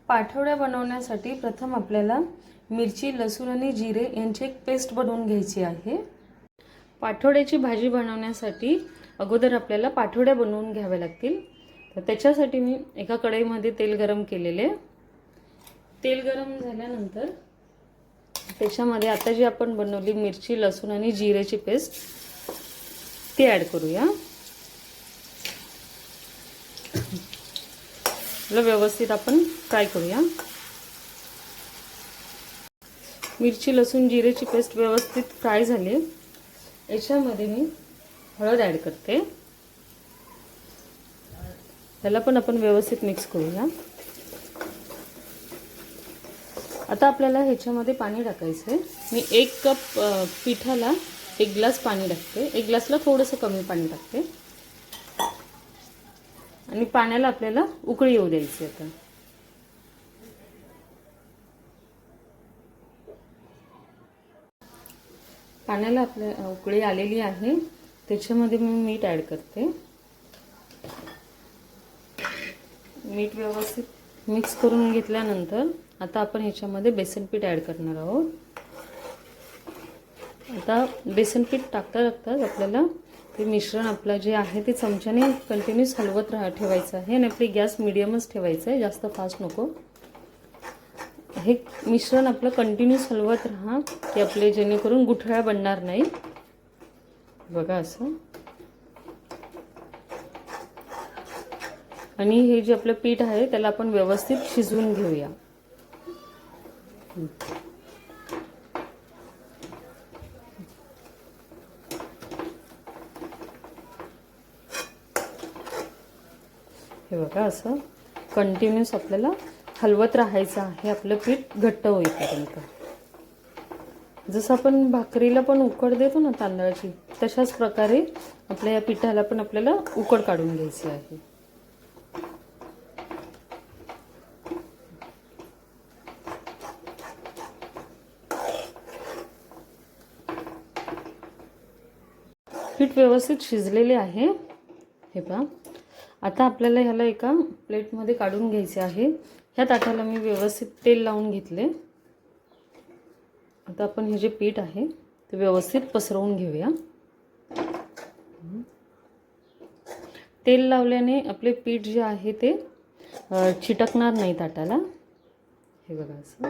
पाठोड्या बनवण्यासाठी प्रथम आपल्याला मिरची, लसूण आणि जिरे यांची एक पेस्ट बनवून घ्यायची आहे। पाठोड्याची भाजी बनवण्यासाठी अगोदर आपल्याला पाठोड्या बनवून घ्याव्या लागतील। तर त्याच्यासाठी मी एका कढईमध्ये तेल गरम केलेले। तेल गरम झाल्यानंतर त्याच्यामध्ये आता जी आपण बनवली मिरची, लसूण आणि जिरेची पेस्ट ती ॲड करूया। व्यवस्थित आपण फ्राय करूया। मिरची, लसूण, जिरेची पेस्ट व्यवस्थित फ्राय झाली। याच्यामध्ये मी हळद ॲड करते। त्याला पण आपण व्यवस्थित मिक्स करूया। आता आपल्याला ह्याच्यामध्ये पाणी टाकायचं आहे। मी 1 कप पिठाला 1 ग्लास पाणी टाकते। 1 ग्लासला थोडंसं कमी पाणी टाकते आणि पाण्याला आपल्याला उकळी येऊ द्यायची। आता पाण्याला आपल्या उकळी आलेली आहे। त्याच्यामध्ये मी मीठ ॲड करते। मीठ व्यवस्थित मिक्स करून घेतल्यानंतर आता आपण ह्याच्यामध्ये बेसन पीठ ॲड करणार आहोत। आता बेसन पीठ टाकता आपल्याला ते मिश्रण आपलं जे आहे ते चमच्याने कंटिन्यूस हलवत ठेवायचं आहे आणि आपली गॅस मीडियमच ठेवायचा आहे, जास्त फास्ट नको। हे मिश्रण आपलं कंटिन्यूस हलवत राहा की आपले जेणेकरून गुठळ्या बनणार नाही। बघा असं। आणि हे जे आपलं पीठ आहे त्याला आपण व्यवस्थित शिजवून घेऊया। हे बघा असं कंटिन्यूस आपल्याला हलवत राहायचं आहे आपलं पीठ घट्ट होईपर्यंत। जसं आपण भाकरीला पण उकड देतो ना तांदळाची, तशाच प्रकारे आपल्या या पिठाला पण आपल्याला उकड काढून घ्यायची आहे। पीठ व्यवस्थित शिजलेले आहे। हे पहा, आता आपल्याला ह्याला एका प्लेटमध्ये काढून घ्यायचे आहे। ह्या ताटाला मी व्यवस्थित तेल लावून घेतले। आता आपण हे जे पीठ आहे ते व्यवस्थित पसरवून घेऊया। तेल लावल्याने आपले पीठ जे आहे ते चिटकणार नाही ताटाला। हे बघा असं।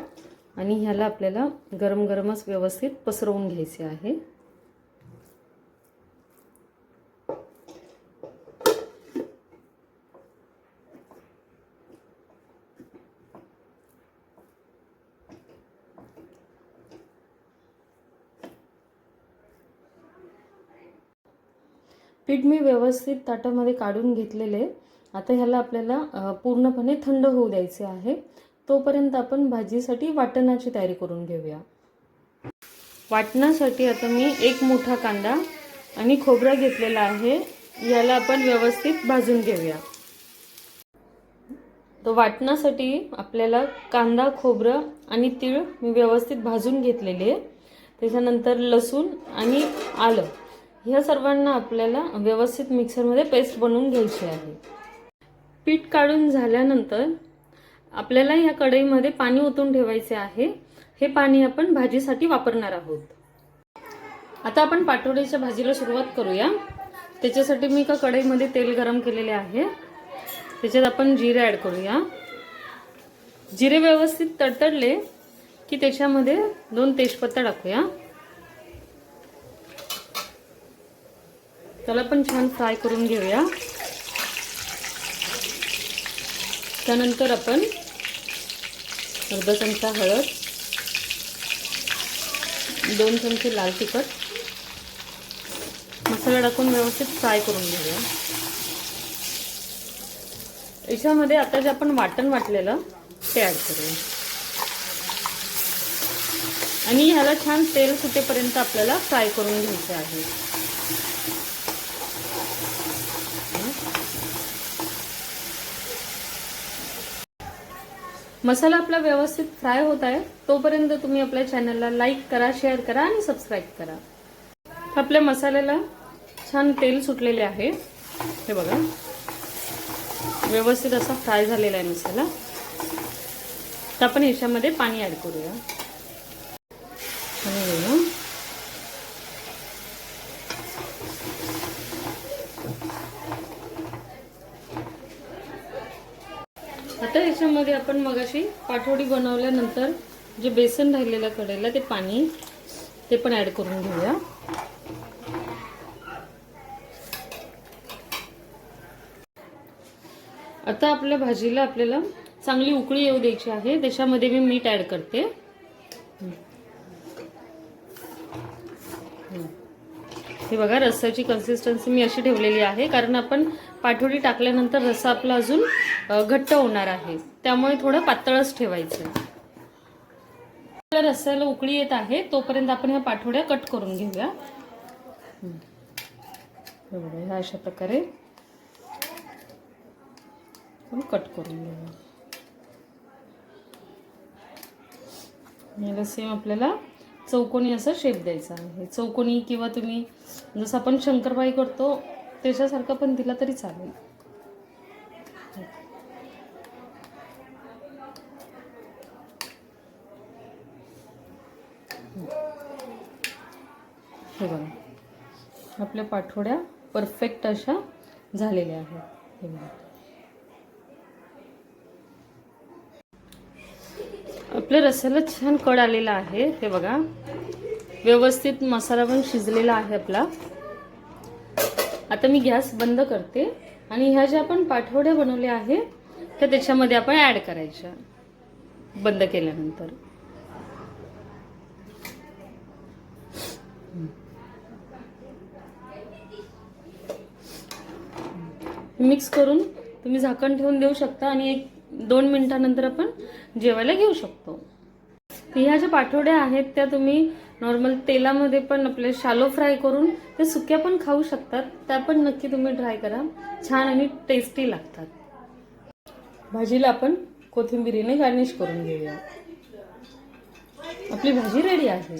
आणि ह्याला आपल्याला गरम गरमच व्यवस्थित पसरवून घ्यायचे आहे। पीठ मी व्यवस्थित ताटामध्ये काढून घेतलेले। आता ह्याला आपल्याला पूर्णपणे थंड होऊ द्यायचे आहे। तोपर्यंत आपण भाजीसाठी वाटणाची तयारी करून घेऊया। वाटणासाठी आता मी 1 मोठा कांदा आणि खोबरा घेतलेला आहे। याला आपण व्यवस्थित भाजून घेऊया। तो वाटणासाठी आपल्याला कांदा, खोबरं आणि तीळ मी व्यवस्थित भाजून घेतलेले। त्याच्यानंतर लसूण आणि आलं ह्या सर्वांना आपल्याला व्यवस्थित मिक्सरमध्ये पेस्ट बनवून घ्यायची आहे। पीठ काढून झाल्यानंतर आपल्याला या कढईमध्ये पाणी ओतून ठेवायचे आहे। हे पाणी आपण भाजीसाठी वापरणार आहोत। आता आपण पाठोड्याच्या भाजीला सुरुवात करूया। त्याच्यासाठी मी एका कढईमध्ये तेल गरम केलेले आहे। त्याच्यात आपण जिरे ॲड करूया। जिरे व्यवस्थित तडतडले की त्याच्यामध्ये 2 तेजपत्ता टाकूया। त्याला पण छान फ्राय करून घेऊया। त्यानंतर आपण अर्धा चमचा हळद, 2 चमचे लाल तिखट मसाला टाकून व्यवस्थित फ्राय करून घेऊया। याच्यामध्ये आता जे आपण वाटण वाटलेलं ते ॲड करूया आणि ह्याला छान तेल सुटेपर्यंत आपल्याला फ्राय करून घ्यायचे आहे। मसाला आपला व्यवस्थित फ्राय होत आहे तोपर्यंत तुम्ही आपल्या चॅनलला लाईक करा, शेअर करा आणि सबस्क्राइब करा। आपल्या मसाल्याला छान तेल सुटलेले आहे। हे बघा व्यवस्थित असा फ्राय झालेला आहे मसाला। तर आपण ह्याच्यामध्ये पाणी ऍड करूया. आता ह्याच्यामध्ये आपण मगाशी पाठोडी बनवल्यानंतर जे बेसन राहिलेलं कढईला ते पाणी ते पण ऍड करून घेऊया. आता आपल्या भाजीला आपल्याला चांगली उकळी येऊ द्यायची आहे. त्याच्यामध्ये मी मीठ ऍड करते. हे बघा, रस्साची कन्सिस्टन्सी मी अशी ठेवलेली आहे कारण आपण पाठोडी टाकल्यानंतर रस्सा आपला अजून घट्ट होणार आहे, त्यामुळे थोडं पातळच ठेवायचं. रस्स्याला उकळी येत आहे तोपर्यंत आपण ह्या पाठोड्या कट करून घेऊया. ह्या अशा प्रकारे कट करून घेऊया. याला सेम आपल्याला चौकोनी असा शेप द्यायचा आहे. चौकोनी किंवा तुम्ही जसं आपण शंकरपाळी करतो त्याच्यासारखं पण दिला तरी चालेल. हे बघा, आपल्या पाठोड्या परफेक्ट अशा झालेल्या आहेत. हे बघा, आपल्या रस्स्याला छान कड आलेला आहे. हे बघा, व्यवस्थित मसाला पण शिजलेला आहे आपला. आता मी गॅस बंद करते आणि ह्या ज्या आपण पाठोड्या बनवल्या आहे त्या त्याच्यामध्ये आपण ऍड करायच्या बंद केल्यानंतर. मिक्स करून तुम्ही झाकण ठेवून देऊ शकता आणि 1-2 मिनिटांनंतर आपण जेवायला घेऊ शकतो. ह्या ज्या पाठोड्या आहेत त्या तुम्ही नॉर्मल तेलामध्ये पण आपले शालो फ्राय करून ते सुक्या पण खाऊ शकतात. त्या पण नक्की तुम्ही ट्राय करा, छान आणि टेस्टी लागतात. भाजीला आपण कोथिंबीरीने गार्निश करून घेऊया. आपली भाजी रेडी आहे.